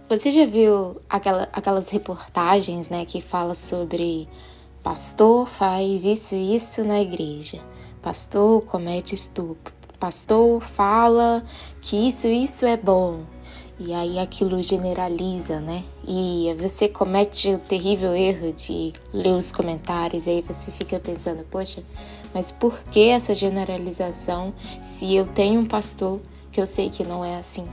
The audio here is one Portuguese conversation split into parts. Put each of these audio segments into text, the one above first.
Você já viu aquelas reportagens, né, que fala sobre pastor faz isso e isso na igreja, pastor comete estupro, pastor fala que isso é bom, e aí aquilo generaliza, né? E você comete o terrível erro de ler os comentários, e aí você fica pensando, poxa, mas por que essa generalização se eu tenho um pastor que eu sei que não é assim?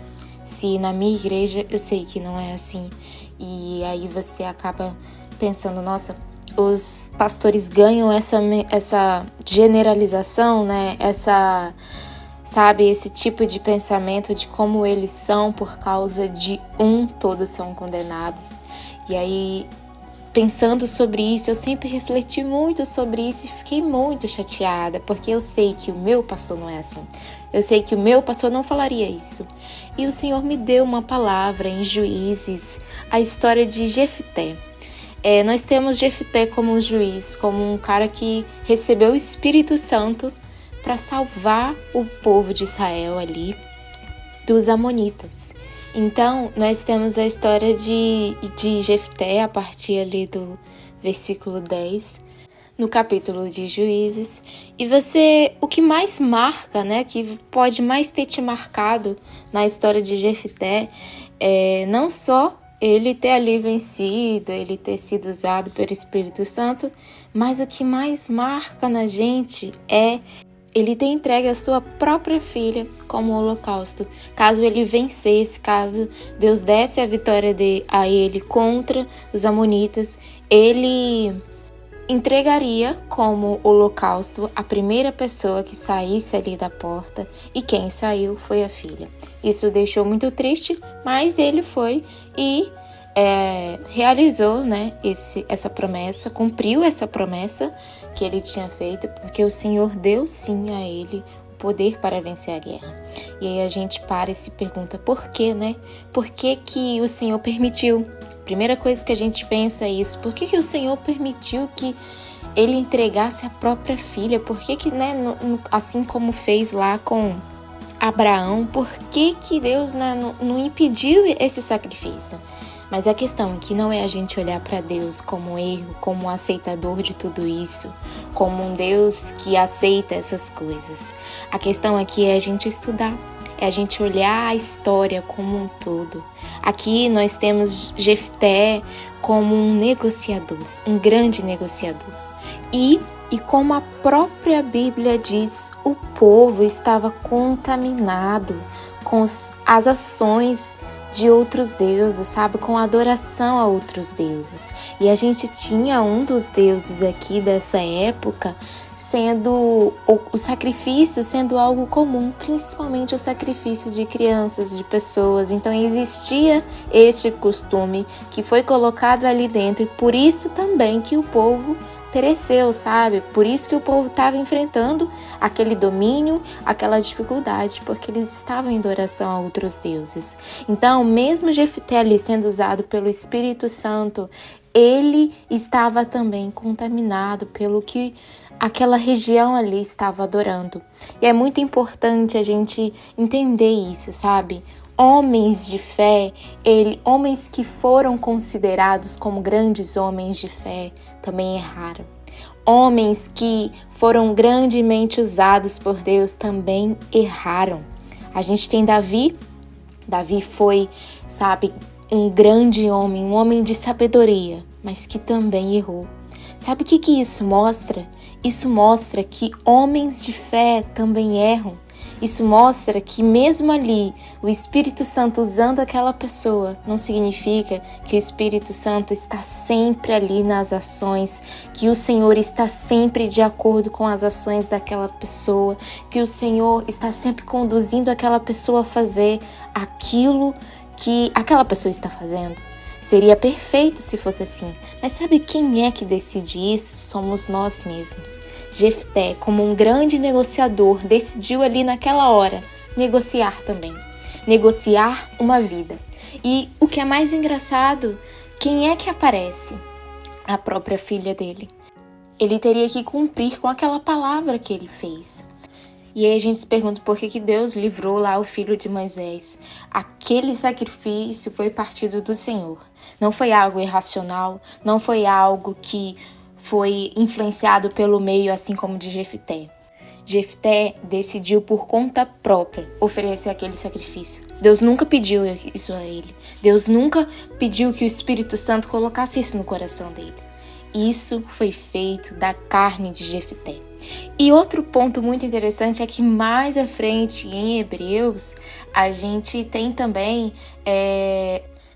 Se na minha igreja eu sei que não é assim. E aí você acaba pensando, nossa, os pastores ganham essa generalização, né? Esse tipo de pensamento de como eles são por causa de todos são condenados. E aí, pensando sobre isso, eu sempre refleti muito sobre isso e fiquei muito chateada, porque eu sei que o meu pastor não é assim. Eu sei que o meu pastor não falaria isso. E o Senhor me deu uma palavra em Juízes, a história de Jefté. Nós temos Jefté como um juiz, como um cara que recebeu o Espírito Santo para salvar o povo de Israel ali dos amonitas. Então, nós temos a história de Jefté a partir ali do versículo 10, no capítulo de Juízes. E o que mais marca, né, que pode mais ter te marcado na história de Jefté, não só ele ter ali vencido, ele ter sido usado pelo Espírito Santo, mas o que mais marca na gente é ele ter entregue a sua própria filha como holocausto. Caso ele vencesse, caso Deus desse a vitória a ele contra os amonitas, ele entregaria como holocausto a primeira pessoa que saísse ali da porta, e quem saiu foi a filha. Isso o deixou muito triste, mas ele foi e realizou, né, essa promessa, cumpriu essa promessa que ele tinha feito, porque o Senhor deu sim a ele o poder para vencer a guerra. E aí a gente para e se pergunta por quê, né? Por que que o Senhor permitiu? Primeira coisa que a gente pensa é isso. Por que que o Senhor permitiu que ele entregasse a própria filha? Por que que, né, assim como fez lá com Abraão, por que que Deus, né, não impediu esse sacrifício? Mas a questão aqui não é a gente olhar para Deus como um erro, como um aceitador de tudo isso, como um Deus que aceita essas coisas. A questão aqui é a gente estudar, é a gente olhar a história como um todo. Aqui nós temos Jefté como um negociador, um grande negociador. E como a própria Bíblia diz, o povo estava contaminado com as ações de outros deuses, sabe? Com adoração a outros deuses. E a gente tinha um dos deuses aqui dessa época sendo o sacrifício sendo algo comum, principalmente o sacrifício de crianças, de pessoas. Então existia este costume que foi colocado ali dentro, e por isso também que o povo pereceu, sabe? Por isso que o povo estava enfrentando aquele domínio, aquela dificuldade, porque eles estavam em adoração a outros deuses. Então, mesmo Jefté ali sendo usado pelo Espírito Santo, ele estava também contaminado pelo que aquela região ali estava adorando. E é muito importante a gente entender isso, sabe? Homens de fé, homens que foram considerados como grandes homens de fé, também erraram. Homens que foram grandemente usados por Deus também erraram. A gente tem Davi. Davi foi, sabe, um grande homem, um homem de sabedoria, mas que também errou. Sabe o que isso mostra? Isso mostra que homens de fé também erram. Isso mostra que mesmo ali, o Espírito Santo usando aquela pessoa, não significa que o Espírito Santo está sempre ali nas ações, que o Senhor está sempre de acordo com as ações daquela pessoa, que o Senhor está sempre conduzindo aquela pessoa a fazer aquilo que aquela pessoa está fazendo. Seria perfeito se fosse assim, mas sabe quem é que decide isso? Somos nós mesmos. Jefté, como um grande negociador, decidiu ali naquela hora negociar também. Negociar uma vida. E o que é mais engraçado, quem é que aparece? A própria filha dele. Ele teria que cumprir com aquela palavra que ele fez. E aí a gente se pergunta por que Deus livrou lá o filho de Moisés. Aquele sacrifício foi partido do Senhor. Não foi algo irracional, não foi algo que foi influenciado pelo meio, assim como de Jefté. Jefté decidiu por conta própria oferecer aquele sacrifício. Deus nunca pediu isso a ele. Deus nunca pediu que o Espírito Santo colocasse isso no coração dele. Isso foi feito da carne de Jefté. E outro ponto muito interessante é que mais à frente em Hebreus a gente tem também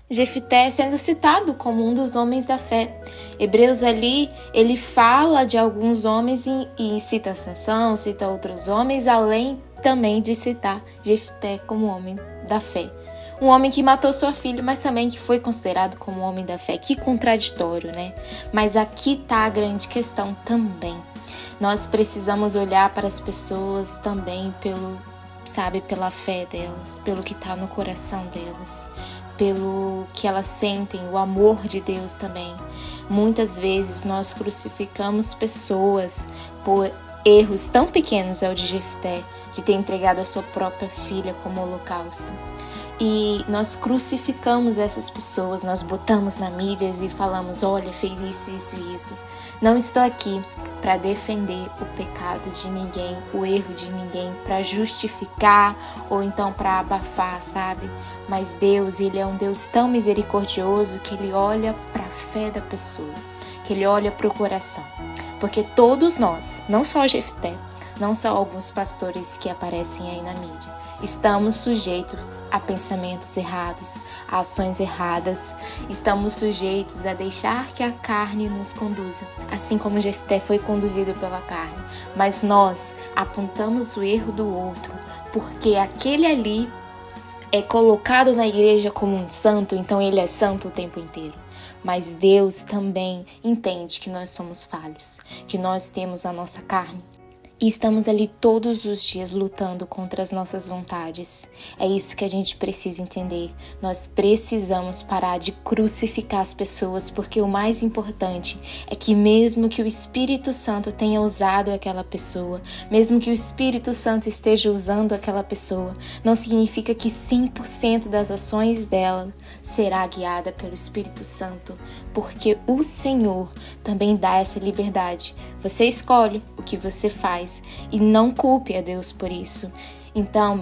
Jefté sendo citado como um dos homens da fé. Hebreus ali, ele fala de alguns homens e cita Sansão, cita outros homens, além também de citar Jefté como homem da fé. Um homem que matou sua filha, mas também que foi considerado como um homem da fé. Que contraditório, né? Mas aqui está a grande questão também. Nós precisamos olhar para as pessoas também pela fé delas, pelo que está no coração delas, pelo que elas sentem, o amor de Deus também. Muitas vezes nós crucificamos pessoas por erros tão pequenos, é o de Jefté, de ter entregado a sua própria filha como holocausto. E nós crucificamos essas pessoas, nós botamos na mídia e falamos, olha, fez isso, isso e isso. Não estou aqui para defender o pecado de ninguém, o erro de ninguém, para justificar ou então para abafar, sabe? Mas Deus, Ele é um Deus tão misericordioso que Ele olha para a fé da pessoa, que Ele olha para o coração. Porque todos nós, não só Jefté, não só alguns pastores que aparecem aí na mídia, estamos sujeitos a pensamentos errados, a ações erradas. Estamos sujeitos a deixar que a carne nos conduza, assim como Jefté foi conduzido pela carne. Mas nós apontamos o erro do outro, porque aquele ali é colocado na igreja como um santo, então ele é santo o tempo inteiro. Mas Deus também entende que nós somos falhos, que nós temos a nossa carne. E estamos ali todos os dias lutando contra as nossas vontades. É isso que a gente precisa entender. Nós precisamos parar de crucificar as pessoas, porque o mais importante é que mesmo que o Espírito Santo tenha usado aquela pessoa, mesmo que o Espírito Santo esteja usando aquela pessoa, não significa que 100% das ações dela será guiada pelo Espírito Santo, porque o Senhor também dá essa liberdade. Você escolhe o que você faz e não culpe a Deus por isso. Então,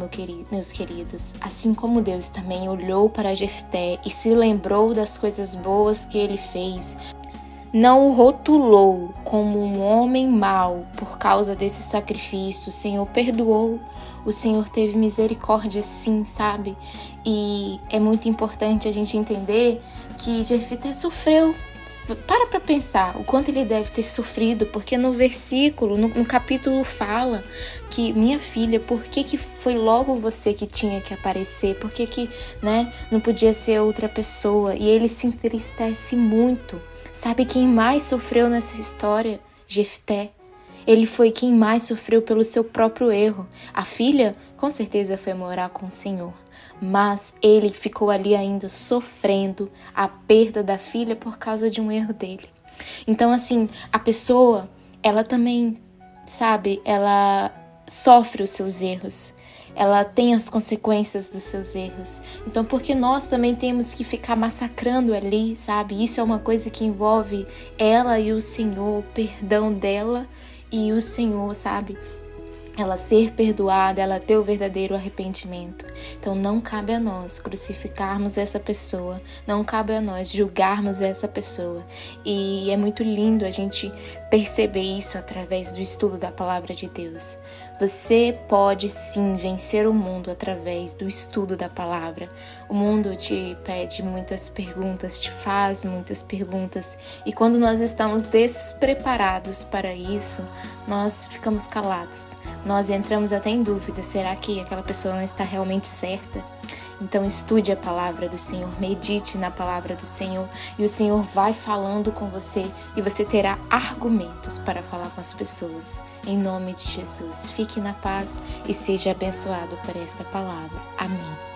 meus queridos, assim como Deus também olhou para Jefté e se lembrou das coisas boas que ele fez, não o rotulou como um homem mau por causa desse sacrifício. O Senhor perdoou, o Senhor teve misericórdia sim, sabe? E é muito importante a gente entender que Jefté sofreu. Para pensar o quanto ele deve ter sofrido, porque no versículo, no capítulo fala que, minha filha, por que foi logo você que tinha que aparecer? Por que não podia ser outra pessoa? E ele se entristece muito. Sabe quem mais sofreu nessa história? Jefté. Ele foi quem mais sofreu pelo seu próprio erro. A filha, com certeza, foi morar com o Senhor. Mas ele ficou ali ainda sofrendo a perda da filha por causa de um erro dele. Então, assim, a pessoa, ela também, sabe, ela sofre os seus erros. Ela tem as consequências dos seus erros. Então, porque nós também temos que ficar massacrando ali, sabe? Isso é uma coisa que envolve ela e o Senhor, o perdão dela e o Senhor, sabe? Ela ser perdoada, ela ter o verdadeiro arrependimento. Então não cabe a nós crucificarmos essa pessoa, não cabe a nós julgarmos essa pessoa. E é muito lindo a gente perceber isso através do estudo da palavra de Deus. Você pode sim vencer o mundo através do estudo da palavra. O mundo te pede muitas perguntas, te faz muitas perguntas. E quando nós estamos despreparados para isso, nós ficamos calados. Nós entramos até em dúvida, será que aquela pessoa não está realmente certa? Então estude a palavra do Senhor, medite na palavra do Senhor e o Senhor vai falando com você e você terá argumentos para falar com as pessoas. Em nome de Jesus, fique na paz e seja abençoado por esta palavra. Amém.